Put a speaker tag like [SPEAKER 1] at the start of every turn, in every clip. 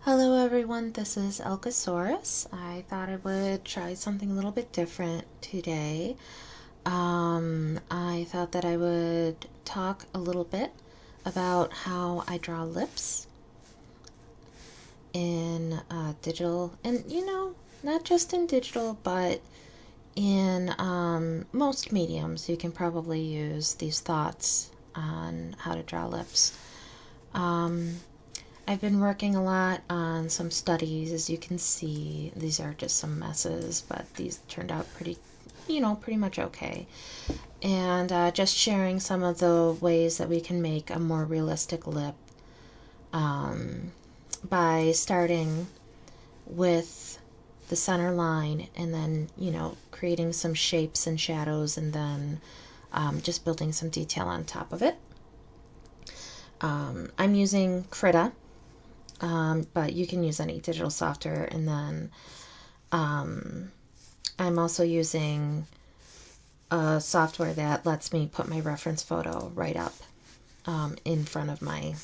[SPEAKER 1] Hello everyone, this is Elkasaurus. I thought I would try something a little bit different today. I thought that I would talk a little bit about how I draw lips in digital, and not just in digital, but in most mediums. You can probably use these thoughts on how to draw lips. I've been working a lot on some studies. As you can see, these are just some messes, but these turned out pretty much okay. And just sharing some of the ways that we can make a more realistic lip by starting with the center line and then, creating some shapes and shadows and then just building some detail on top of it. I'm using Krita. But you can use any digital software, and then I'm also using a software that lets me put my reference photo right up in front of my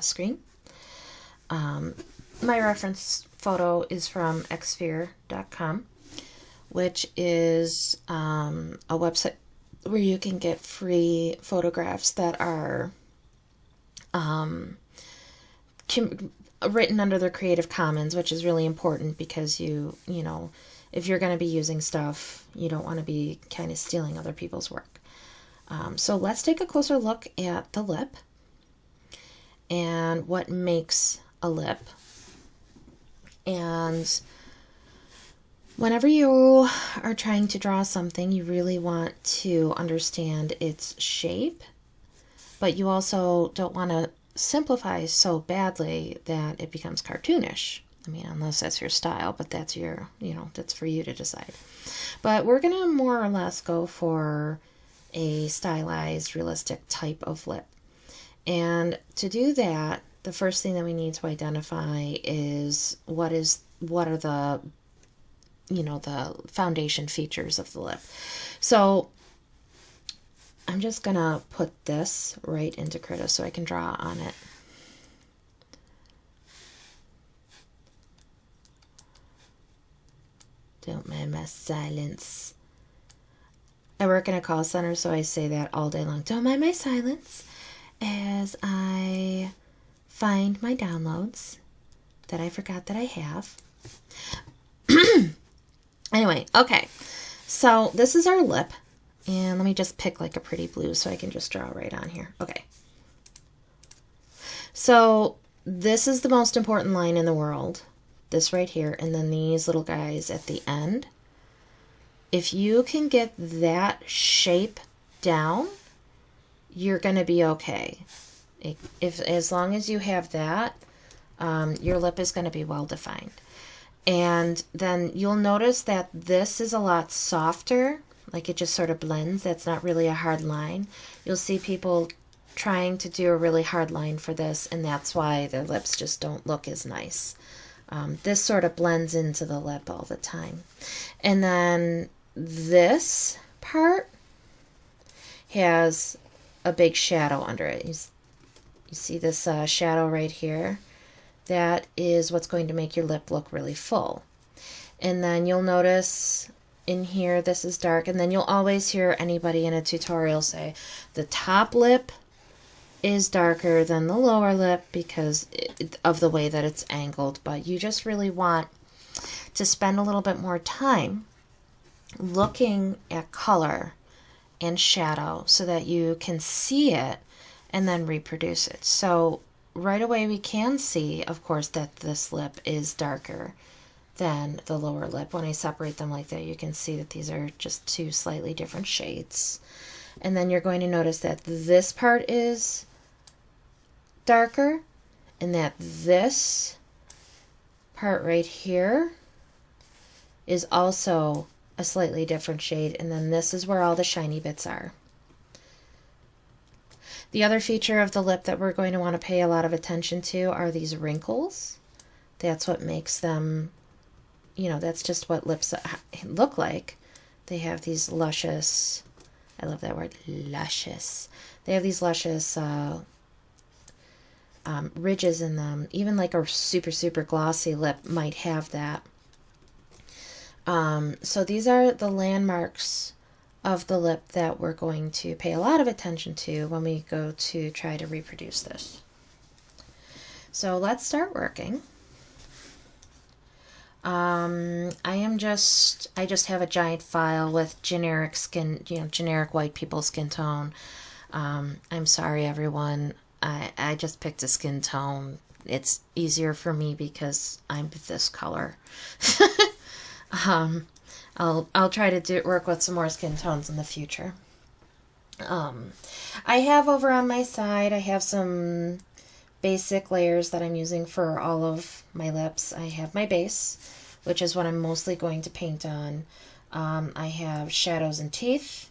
[SPEAKER 1] screen. My reference photo is from xsphere.com, which is a website where you can get free photographs that are written under the Creative Commons, which is really important because if you're going to be using stuff, you don't want to be kind of stealing other people's work. So let's take a closer look at the lip and what makes a lip. And whenever you are trying to draw something, you really want to understand its shape, but you also don't want to simplify so badly that it becomes cartoonish. I mean, unless that's your style, but that's that's for you to decide. But we're going to more or less go for a stylized, realistic type of lip. And to do that, the first thing that we need to identify is what are the the foundation features of the lip. So I'm just going to put this right into Krita so I can draw on it. Don't mind my silence. I work in a call center, so I say that all day long. Don't mind my silence as I find my downloads that I forgot that I have. Anyway, okay. So this is our lip. And let me just pick like a pretty blue so I can just draw right on here. Okay. So this is the most important line in the world. This right here. And then these little guys at the end. If you can get that shape down, you're going to be okay. As long as you have that, your lip is going to be well defined. And then you'll notice that this is a lot softer. Like it just sort of blends. That's not really a hard line. You'll see people trying to do a really hard line for this, and that's why their lips just don't look as nice. This sort of blends into the lip all the time. And then this part has a big shadow under it. You see this shadow right here? That is what's going to make your lip look really full. And then you'll notice in here, this is dark, and then you'll always hear anybody in a tutorial say the top lip is darker than the lower lip because of the way that it's angled. But you just really want to spend a little bit more time looking at color and shadow so that you can see it and then reproduce it. So right away we can see, of course, that this lip is darker than the lower lip. When I separate them like that, you can see that these are just two slightly different shades. And then you're going to notice that this part is darker and that this part right here is also a slightly different shade. And then this is where all the shiny bits are. The other feature of the lip that we're going to want to pay a lot of attention to are these wrinkles. That's what makes them, that's just what lips look like. They have these luscious, I love that word, luscious. They have these luscious ridges in them. Even like a super, super glossy lip might have that. So these are the landmarks of the lip that we're going to pay a lot of attention to when we go to try to reproduce this. So let's start working. I just have a giant file with generic skin, generic white people skin tone. I'm sorry, everyone. I just picked a skin tone. It's easier for me because I'm this color. I'll try to work with some more skin tones in the future. I have over on my side, I have some basic layers that I'm using for all of my lips. I have my base, which is what I'm mostly going to paint on. I have shadows and teeth,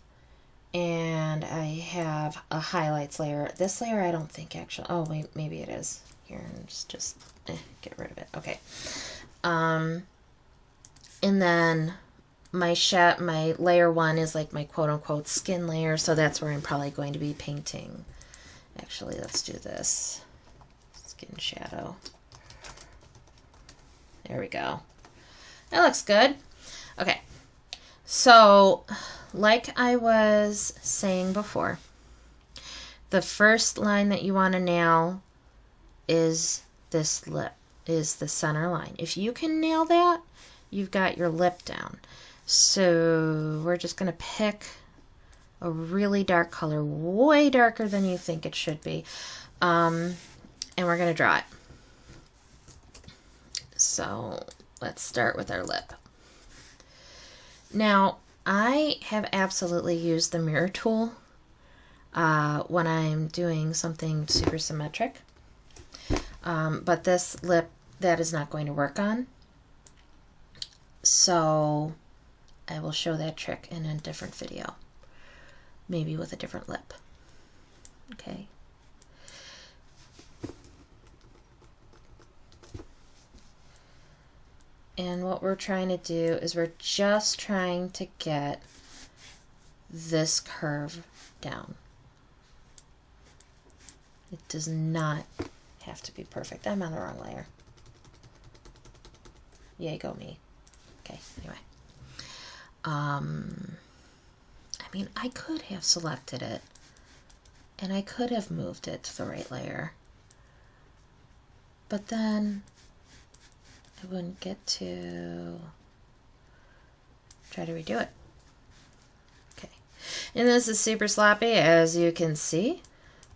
[SPEAKER 1] and I have a highlights layer. This layer I don't think actually, oh wait, maybe it is. Here, just get rid of it. Okay. And then my layer 1 is like my quote-unquote skin layer, so that's where I'm probably going to be painting. Actually, let's do this. Skin shadow. There we go. That looks good. Okay, so like I was saying before, the first line that you want to nail is this lip, is the center line. If you can nail that, you've got your lip down. So we're just going to pick a really dark color, way darker than you think it should be, and we're going to draw it. So let's start with our lip. Now, I have absolutely used the mirror tool when I'm doing something super symmetric, but this lip, that is not going to work on. So I will show that trick in a different video, maybe with a different lip. Okay. And what we're trying to do is we're just trying to get this curve down. It does not have to be perfect. I'm on the wrong layer. Yay, go me. Okay, anyway. I mean, I could have selected it, and I could have moved it to the right layer, but then I wouldn't get to try to redo it. Okay, and this is super sloppy, as you can see.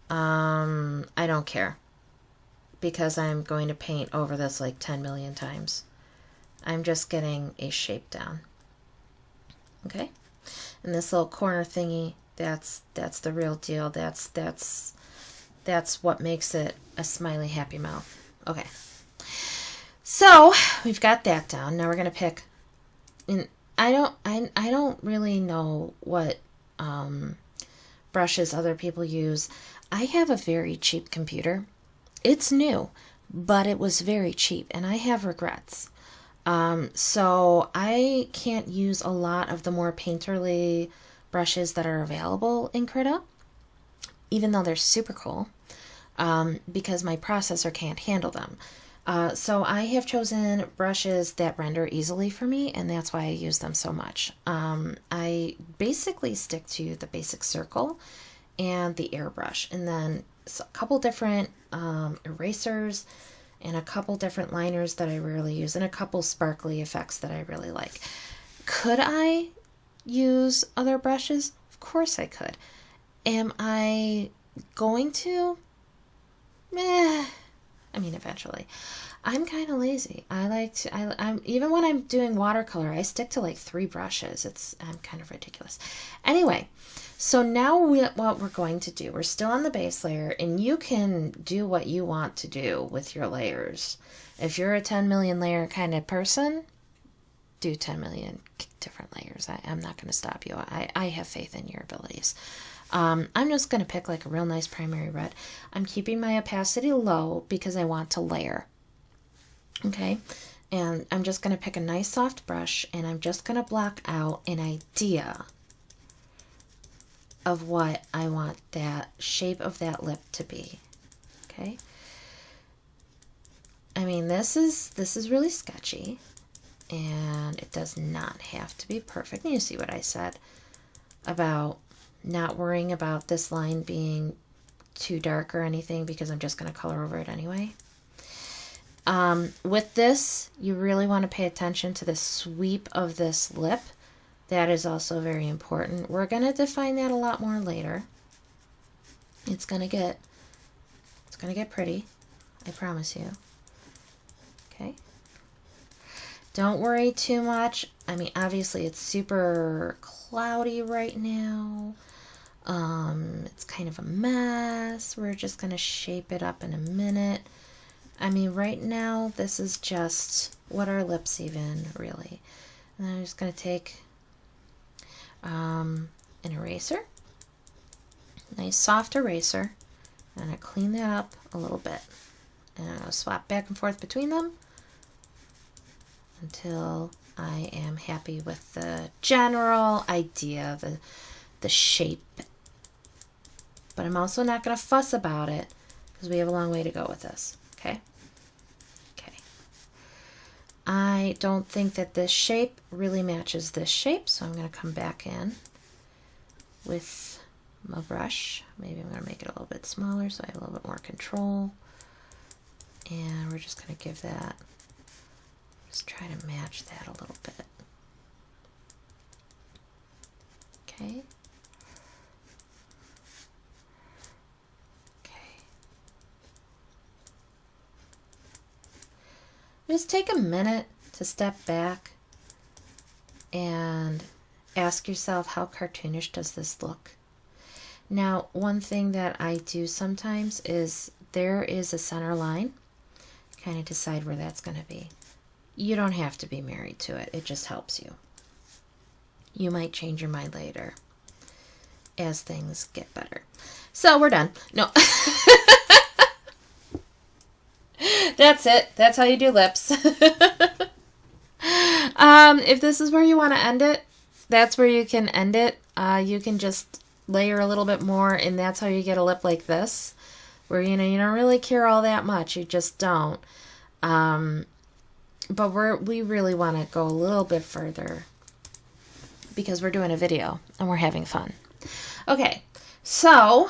[SPEAKER 1] I don't care, because I'm going to paint over this like 10 million times. I'm just getting a shape down. Okay, and this little corner thingy, that's the real deal. That's what makes it a smiley happy mouth. Okay, so we've got that down. Now we're gonna pick. And I don't really know what brushes other people use. I have a very cheap computer. It's new, but it was very cheap, and I have regrets. So I can't use a lot of the more painterly brushes that are available in Krita, even though they're super cool, because my processor can't handle them. So I have chosen brushes that render easily for me, and that's why I use them so much. I basically stick to the basic circle and the airbrush, and then a couple different erasers, and a couple different liners that I rarely use, and a couple sparkly effects that I really like. Could I use other brushes? Of course I could. Am I going to? I mean, eventually. I'm kind of lazy. I'm even when I'm doing watercolor, I stick to like 3 brushes. I'm kind of ridiculous. Anyway, so now what we're going to do, we're still on the base layer, and you can do what you want to do with your layers. If you're a 10 million layer kind of person, do 10 million different layers. I'm not going to stop you. I have faith in your abilities. I'm just going to pick like a real nice primary red. I'm keeping my opacity low because I want to layer. Okay, and I'm just going to pick a nice soft brush, and I'm just going to block out an idea of what I want that shape of that lip to be. Okay, I mean, this is really sketchy, and it does not have to be perfect. And you see what I said about not worrying about this line being too dark or anything, because I'm just going to color over it anyway. With this, you really want to pay attention to the sweep of this lip. That is also very important. We're going to define that a lot more later. It's going to get pretty, I promise you. Okay. Don't worry too much. I mean, obviously it's super cloudy right now. It's kind of a mess. We're just going to shape it up in a minute. I mean, right now, this is just what our lips even, really. And I'm just going to take an eraser, nice soft eraser, and I clean that up a little bit. And I'll swap back and forth between them until I am happy with the general idea, the shape. But I'm also not going to fuss about it because we have a long way to go with this. Okay? Okay. I don't think that this shape really matches this shape, so I'm going to come back in with my brush. Maybe I'm going to make it a little bit smaller so I have a little bit more control. And we're just going to give that, just try to match that a little bit. Okay. Just take a minute to step back and ask yourself, how cartoonish does this look? Now, one thing that I do sometimes is there is a center line. Kind of decide where that's going to be. You don't have to be married to it. It just helps you. You might change your mind later as things get better. So we're done. No. That's it. That's how you do lips. If this is where you want to end it, that's where you can end it. You can just layer a little bit more, and that's how you get a lip like this, where you don't really care all that much. You just don't. But we really want to go a little bit further because we're doing a video and we're having fun. Okay, so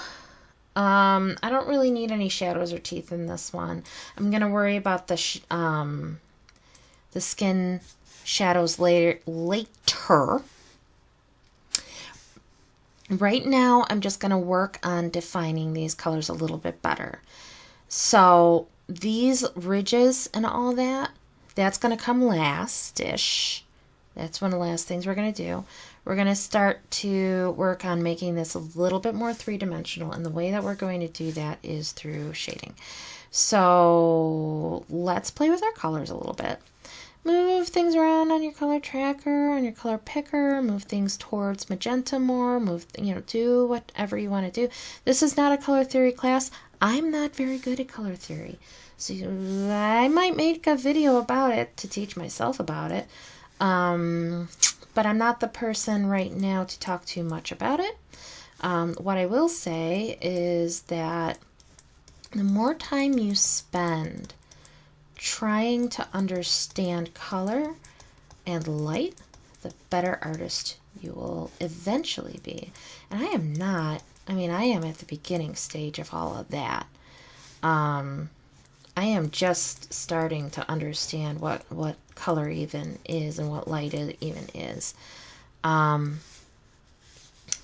[SPEAKER 1] I don't really need any shadows or teeth in this one. I'm going to worry about the skin shadows later. Right now, I'm just going to work on defining these colors a little bit better. So these ridges and all that, that's going to come last-ish. That's one of the last things we're going to do. We're going to start to work on making this a little bit more three-dimensional, and the way that we're going to do that is through shading. So let's play with our colors a little bit. Move things around on your color tracker, on your color picker, move things towards magenta more, do whatever you want to do. This is not a color theory class. I'm not very good at color theory. So I might make a video about it to teach myself about it. But I'm not the person right now to talk too much about it. What I will say is that the more time you spend trying to understand color and light, the better artist you will eventually be. And I am not, I am at the beginning stage of all of that. I am just starting to understand what color even is and what light it even is.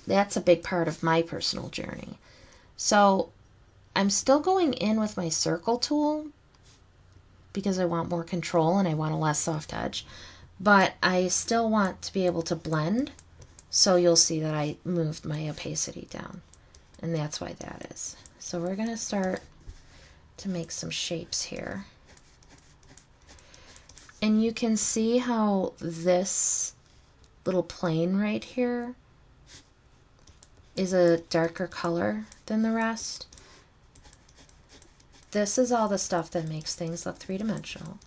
[SPEAKER 1] That's a big part of my personal journey. So I'm still going in with my circle tool because I want more control and I want a less soft edge. But I still want to be able to blend. So you'll see that I moved my opacity down. And that's why that is. So we're going to start to make some shapes here. And you can see how this little plane right here is a darker color than the rest. This is all the stuff that makes things look three-dimensional.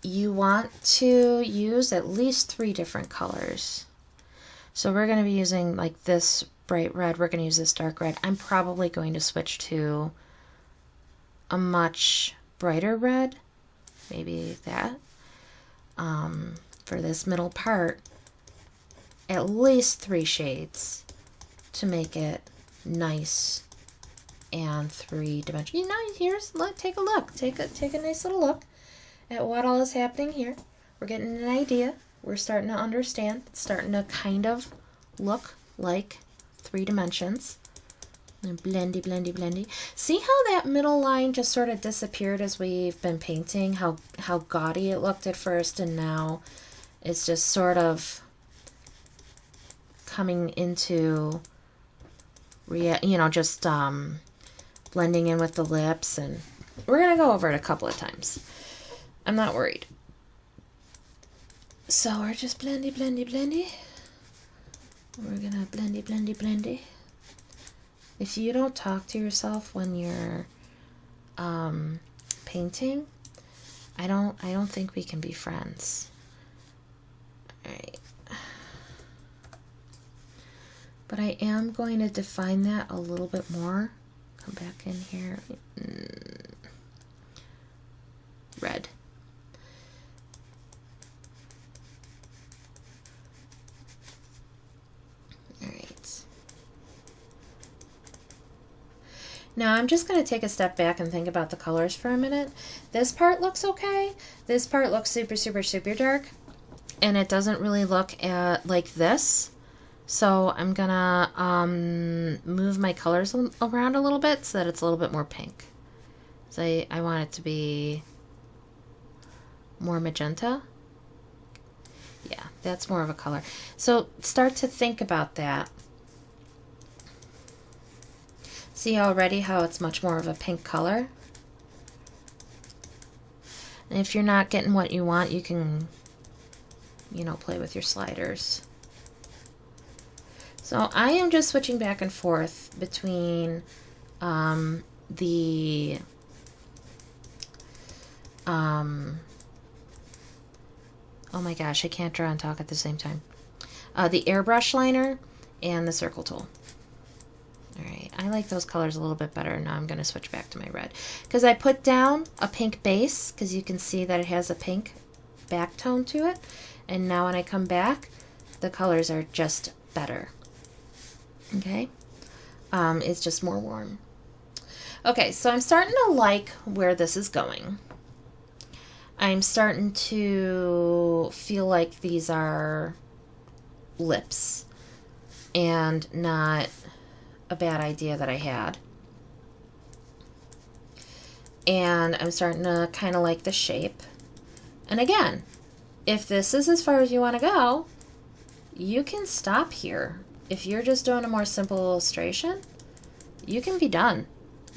[SPEAKER 1] You want to use at least 3 different colors. So we're going to be using like this bright red. We're going to use this dark red. I'm probably going to switch to a much brighter red, maybe that, for this middle part, at least 3 shades to make it nice and 3-dimensional. You know, take a look. Take a nice little look at what all is happening here. We're getting an idea. We're starting to understand. It's starting to kind of look like 3 dimensions. And blendy, blendy, blendy. See how that middle line just sort of disappeared as we've been painting? How gaudy it looked at first, and now it's just sort of coming into, just blending in with the lips. And we're going to go over it a couple of times. I'm not worried. So we're just blendy, blendy, blendy. We're going to blendy, blendy, blendy. If you don't talk to yourself when you're painting, I don't think we can be friends. All right. But I am going to define that a little bit more. Come back in here. Red. All right. Now I'm just going to take a step back and think about the colors for a minute. This part looks okay. This part looks super, super, super dark. And it doesn't really look like this. So I'm going to move my colors around a little bit so that it's a little bit more pink. So I want it to be more magenta. Yeah, that's more of a color. So start to think about that. See already how it's much more of a pink color? And if you're not getting what you want, you can, play with your sliders. So I am just switching back and forth between the oh my gosh, I can't draw and talk at the same time. The airbrush liner and the circle tool. Alright, I like those colors a little bit better. Now I'm going to switch back to my red. Because I put down a pink base, because you can see that it has a pink back tone to it. And now when I come back, the colors are just better. Okay? It's just more warm. Okay, so I'm starting to like where this is going. I'm starting to feel like these are lips and not a bad idea that I had. And I'm starting to kind of like the shape. And again, if this is as far as you want to go, you can stop here. If you're just doing a more simple illustration, you can be done.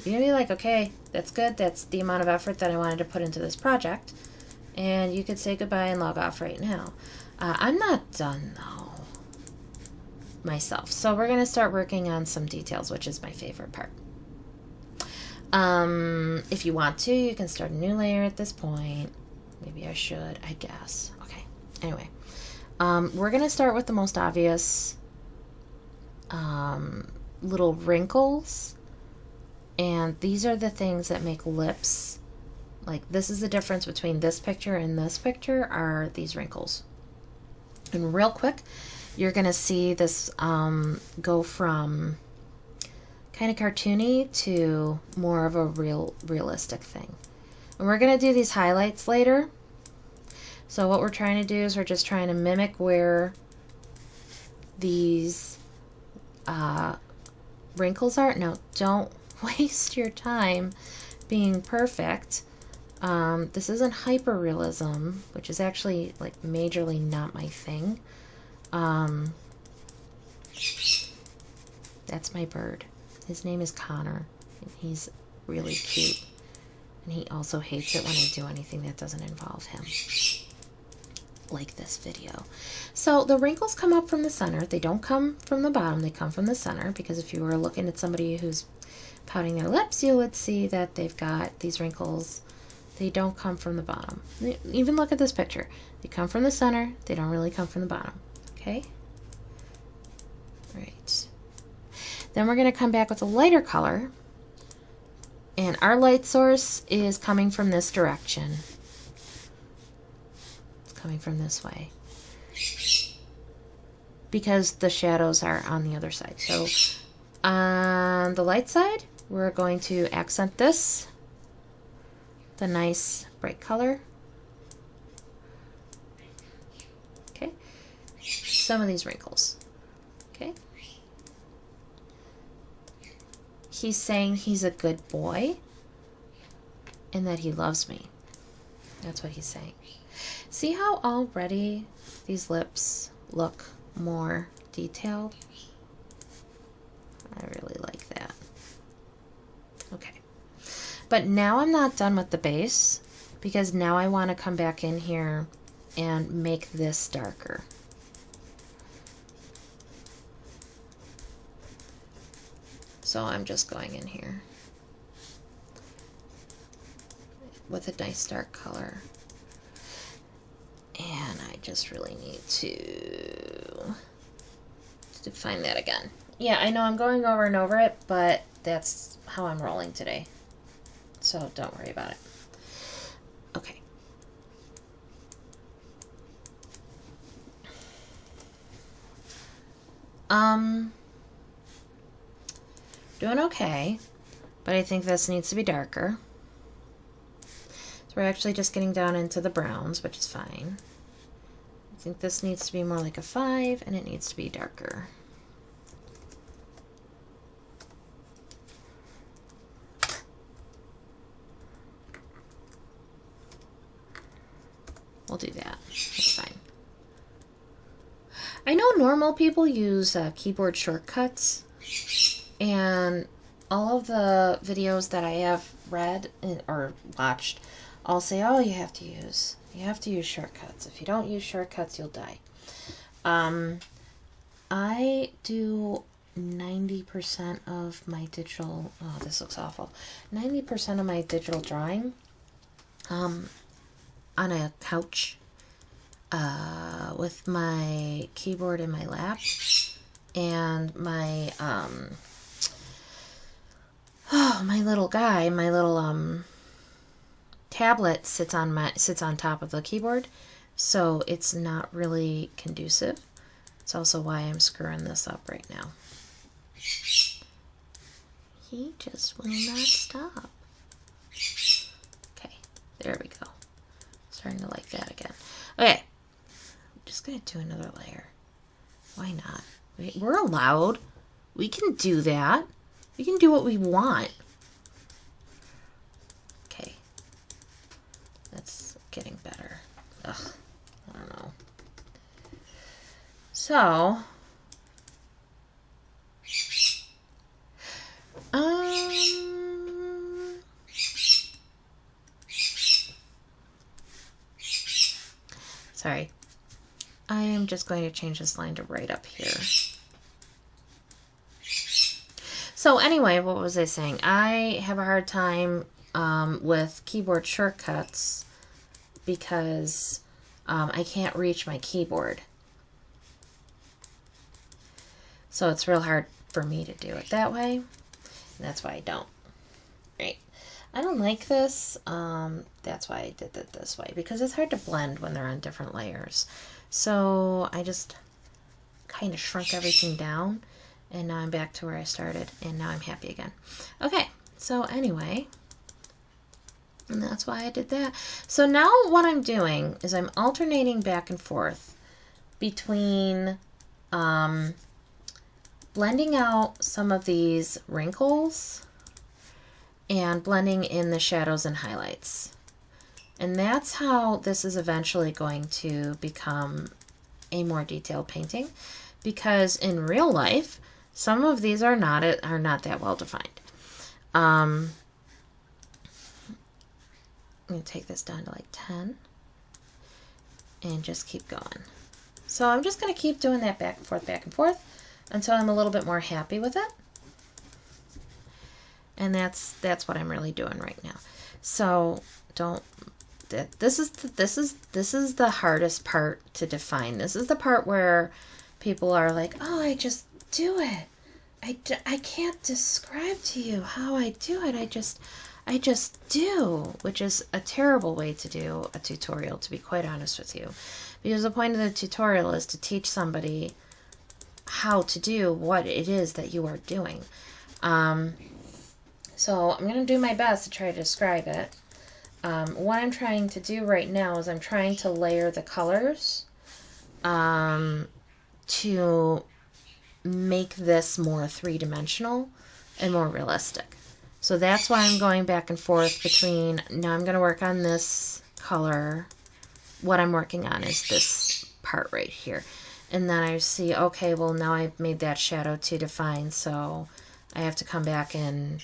[SPEAKER 1] You can be like, okay, that's good. That's the amount of effort that I wanted to put into this project. And you could say goodbye and log off right now. I'm not done, though, myself. So we're going to start working on some details, which is my favorite part. If you want to, you can start a new layer at this point. Maybe I should, I guess. Okay, anyway. We're going to start with the most obvious little wrinkles. And these are the things that make lips. Like, this is the difference between this picture and this picture, are these wrinkles. And real quick, you're going to see this go from kind of cartoony to more of a realistic thing. And we're going to do these highlights later. So what we're trying to do is we're just trying to mimic where these wrinkles are. Now, don't waste your time being perfect. This isn't hyperrealism, which is actually like majorly not my thing. That's my bird. His name is Connor, and he's really cute. And he also hates it when I do anything that doesn't involve him. Like this video. So the wrinkles come up from the center. They don't come from the bottom. They come from the center, because if you were looking at somebody who's pouting their lips, you would see that they've got these wrinkles. They don't come from the bottom. Even look at this picture. They come from the center. They don't really come from the bottom. Okay? Right. Then we're going to come back with a lighter color And our light source is coming from this direction. It's coming from this way. Because the shadows are on the other side. So on the light side, we're going to accent this. The nice bright color. Okay. Some of these wrinkles. Okay. He's saying he's a good boy and that he loves me. That's what he's saying. See how already these lips look more detailed? I really like that. Okay. But now I'm not done with the base because now I want to come back in here and make this darker. So I'm just going in here with a nice dark color. And I just really need to define that again. Yeah, I know I'm going over and over it, but that's how I'm rolling today. So don't worry about it. Okay. Doing okay, but I think this needs to be darker. So we're actually just getting down into the browns, which is fine. I think this needs to be more like a 5, and it needs to be darker. We'll do that. That's fine. I know normal people use keyboard shortcuts, and all of the videos that I have read or watched all say, oh, you have to use shortcuts. If you don't use shortcuts, you'll die. I do 90% of my digital, oh, this looks awful, 90% of my digital drawing on a couch with my keyboard in my lap and my my little guy, my little tablet sits on top of the keyboard, so it's not really conducive. It's also why I'm screwing this up right now. He just will not stop. Okay, there we go. Starting to like that again. Okay, I'm just gonna do another layer. Why not? We're allowed. We can do that. We can do what we want. Okay. That's getting better. Ugh. I don't know. So. Sorry. I am just going to change this line to right up here. So anyway, what was I saying? I have a hard time with keyboard shortcuts because I can't reach my keyboard. So it's real hard for me to do it that way. And that's why I don't. Right. I don't like this. That's why I did it this way. Because it's hard to blend when they're on different layers. So I just kind of shrunk everything down. And now I'm back to where I started. And now I'm happy again. Okay. So anyway. And that's why I did that. So now what I'm doing is I'm alternating back and forth between blending out some of these wrinkles and blending in the shadows and highlights. And that's how this is eventually going to become a more detailed painting, because in real life, some of these are not that well defined. I'm going to take this down to like 10 and just keep going. So I'm just going to keep doing that back and forth until I'm a little bit more happy with it. And that's what I'm really doing right now. So this is the hardest part to define. This is the part where people are like, "Oh, I just do it. I can't describe to you how I do it. I just do, which is a terrible way to do a tutorial, to be quite honest with you. Because the point of the tutorial is to teach somebody how to do what it is that you are doing. So I'm going to do my best to try to describe it. What I'm trying to do right now is I'm trying to layer the colors to make this more three-dimensional and more realistic. So that's why I'm going back and forth between, now I'm going to work on this color. What I'm working on is this part right here. And then I see, okay, well now I've made that shadow too defined, so I have to come back and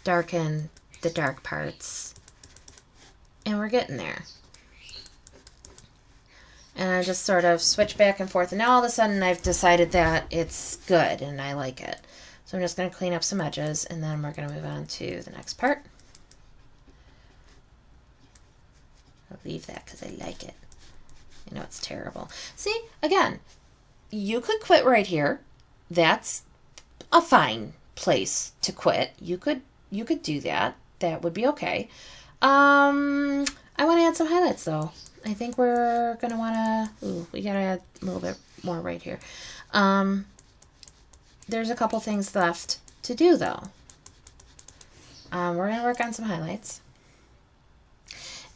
[SPEAKER 1] darken the dark parts. And we're getting there. And I just sort of switch back and forth. And now all of a sudden I've decided that it's good and I like it. So I'm just going to clean up some edges and then we're going to move on to the next part. I'll leave that because I like it. You know, it's terrible. See, again, you could quit right here. That's a fine place to quit. You could do that. That would be okay. I want to add some highlights though. I think we're going to want to, we got to add a little bit more right here. There's a couple things left to do though. We're going to work on some highlights.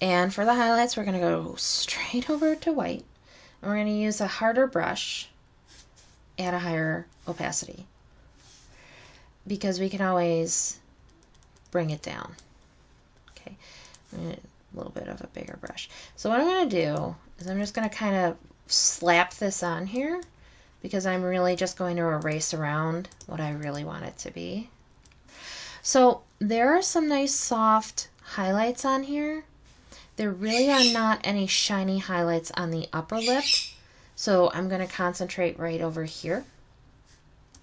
[SPEAKER 1] And for the highlights, we're going to go straight over to white. And we're going to use a harder brush at a higher opacity. Because we can always bring it down. Okay. A little bit of a bigger brush. So what I'm going to do is I'm just going to kind of slap this on here because I'm really just going to erase around what I really want it to be. So there are some nice soft highlights on here. There really are not any shiny highlights on the upper lip. So I'm going to concentrate right over here.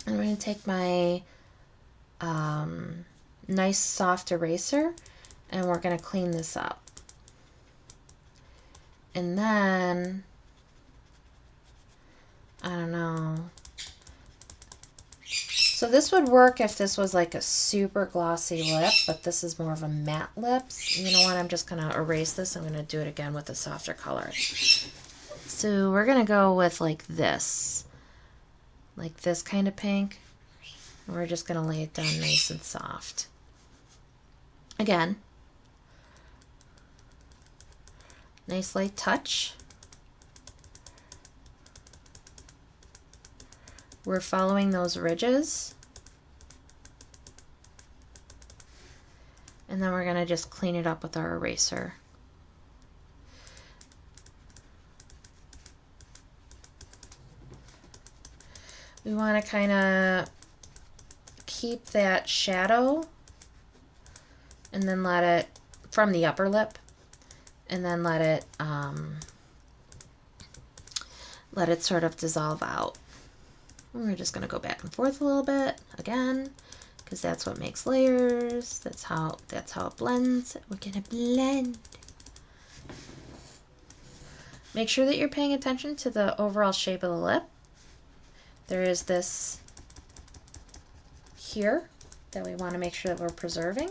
[SPEAKER 1] I'm going to take my nice soft eraser and we're going to clean this up. And then, I don't know. So this would work if this was like a super glossy lip, but this is more of a matte lip. You know what? I'm just going to erase this. I'm going to do it again with a softer color. So we're going to go with like this kind of pink. And we're just going to lay it down nice and soft. Again, nice light touch. We're following those ridges. And then we're going to just clean it up with our eraser. We want to kind of keep that shadow and then let it, from the upper lip, and then let it sort of dissolve out. And we're just going to go back and forth a little bit again, because that's what makes layers. That's how it blends. We're going to blend. Make sure that you're paying attention to the overall shape of the lip. There is this here that we want to make sure that we're preserving.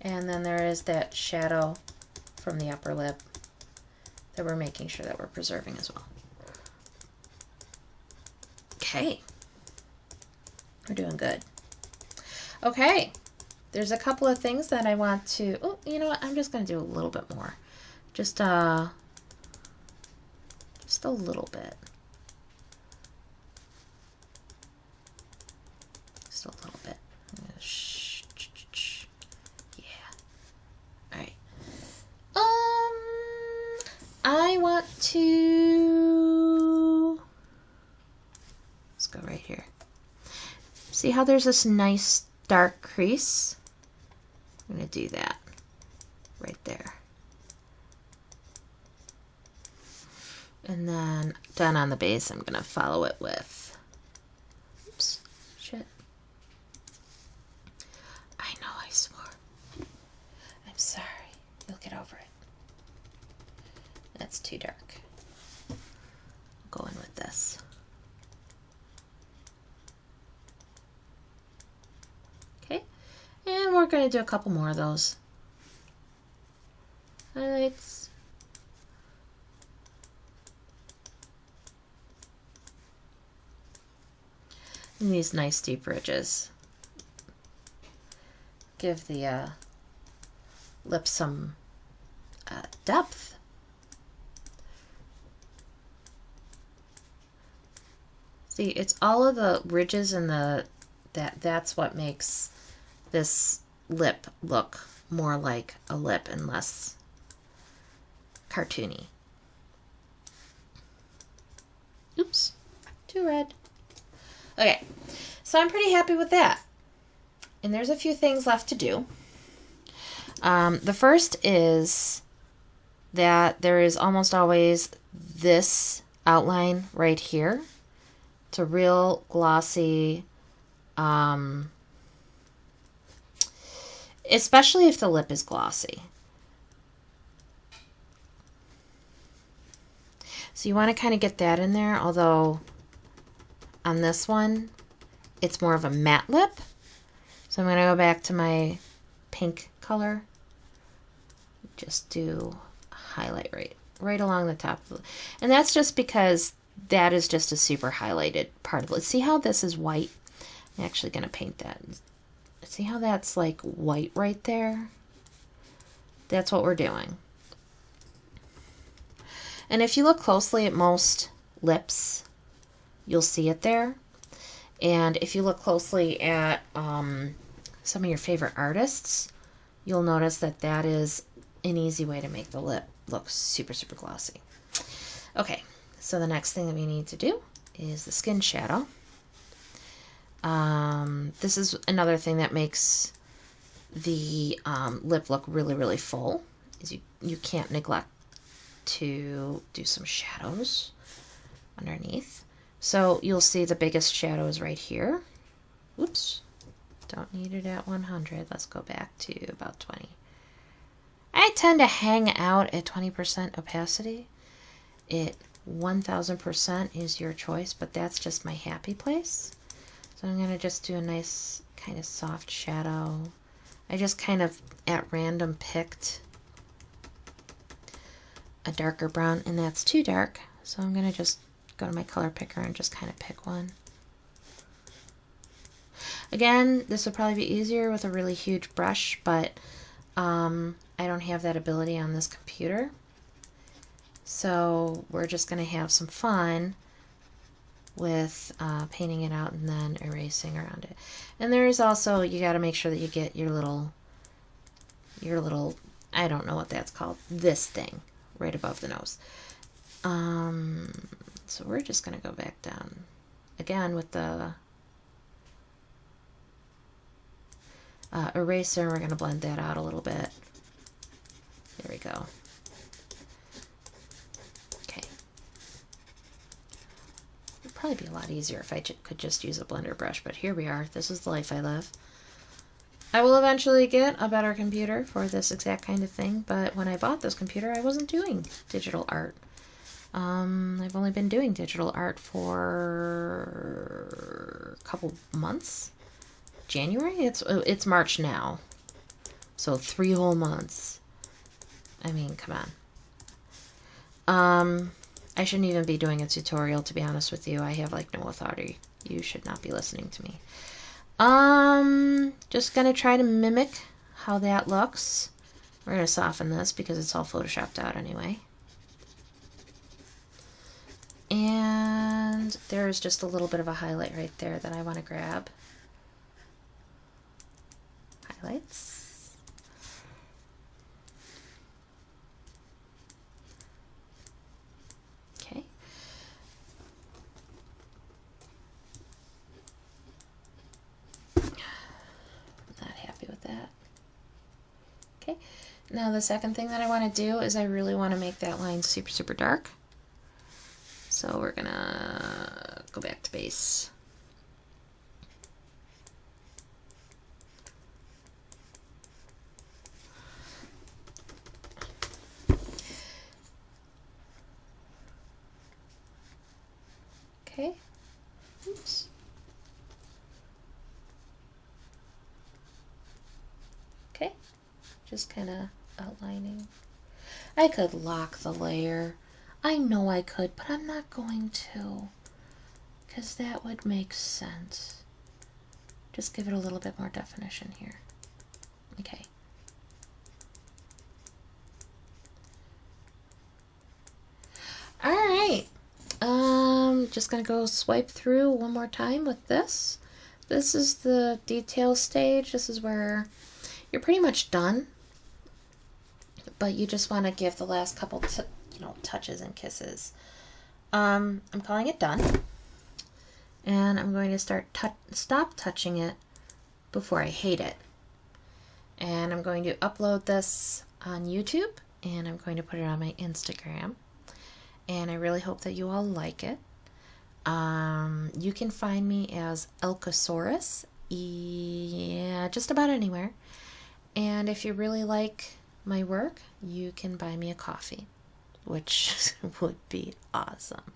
[SPEAKER 1] And then there is that shadow from the upper lip that we're making sure that we're preserving as well. Okay. We're doing good. Okay. There's a couple of things that I want to, oh, you know what? I'm just going to do a little bit more. Just a little bit. Just a little bit. Yeah. All right. I want to, let's go right here. See how there's this nice dark crease? I'm going to do that right there. And then done on the base, I'm going to follow it with, oops, shit. I know I swore. I'm sorry. You'll get over it. That's too dark. I'll go in with this. And we're going to do a couple more of those highlights. And these nice deep ridges give the lips some depth. See, it's all of the ridges and that's what makes this lip look more like a lip and less cartoony. Oops, too red. Okay, so I'm pretty happy with that. And there's a few things left to do. The first is that there is almost always this outline right here. It's a real glossy, especially if the lip is glossy. So you want to kind of get that in there, although on this one, it's more of a matte lip. So I'm going to go back to my pink color. Just do a highlight right along the top. And that's just because that is just a super highlighted part of it. See how this is white? I'm actually going to paint that. See how that's like white right there? That's what we're doing. And if you look closely at most lips, you'll see it there. And if you look closely at some of your favorite artists, you'll notice that that is an easy way to make the lip look super, super glossy. Okay, so the next thing that we need to do is the skin shadow. This is another thing that makes the lip look really, really full, is you can't neglect to do some shadows underneath. So you'll see the biggest shadow is right here. Oops, don't need it at 100. Let's go back to about 20. I tend to hang out at 20% opacity. 1000% is your choice, but that's just my happy place. So I'm going to just do a nice kind of soft shadow. I just kind of at random picked a darker brown, and that's too dark. So I'm going to just go to my color picker and just kind of pick one. Again, this would probably be easier with a really huge brush, but I don't have that ability on this computer. So we're just going to have some fun with painting it out and then erasing around it. And there is also, you got to make sure that you get your little, I don't know what that's called, this thing right above the nose. So we're just going to go back down again with the eraser. We're going to blend that out a little bit. There we go. Okay. It'd probably be a lot easier if I could just use a blender brush, but here we are. This is the life I live. I will eventually get a better computer for this exact kind of thing, but when I bought this computer, I wasn't doing digital art. I've only been doing digital art for a couple months. January? It's March now. So 3 whole months. I mean, come on. I shouldn't even be doing a tutorial, to be honest with you. I have like no authority. You should not be listening to me. Just gonna try to mimic how that looks. We're gonna soften this because it's all photoshopped out anyway. And there's just a little bit of a highlight right there that I want to grab. Highlights. Okay. Not happy with that. Okay. Now the second thing that I want to do is I really want to make that line super, super dark. So we're gonna go back to base. Okay. Oops. just kind of outlining. I could lock the layer. I know I could, but I'm not going to, because that would make sense. Just give it a little bit more definition here. Okay. All right. Just gonna go swipe through one more time with this. This is the detail stage. This is where you're pretty much done, but you just want to give the last couple, touches and kisses. I'm calling it done, and I'm going to stop touching it before I hate it. And I'm going to upload this on YouTube, and I'm going to put it on my Instagram. And I really hope that you all like it. You can find me as Elkosaurus, just about anywhere. And if you really like my work, you can buy me a coffee, which would be awesome.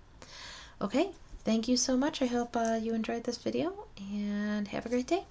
[SPEAKER 1] Okay, thank you so much. I hope you enjoyed this video, and have a great day.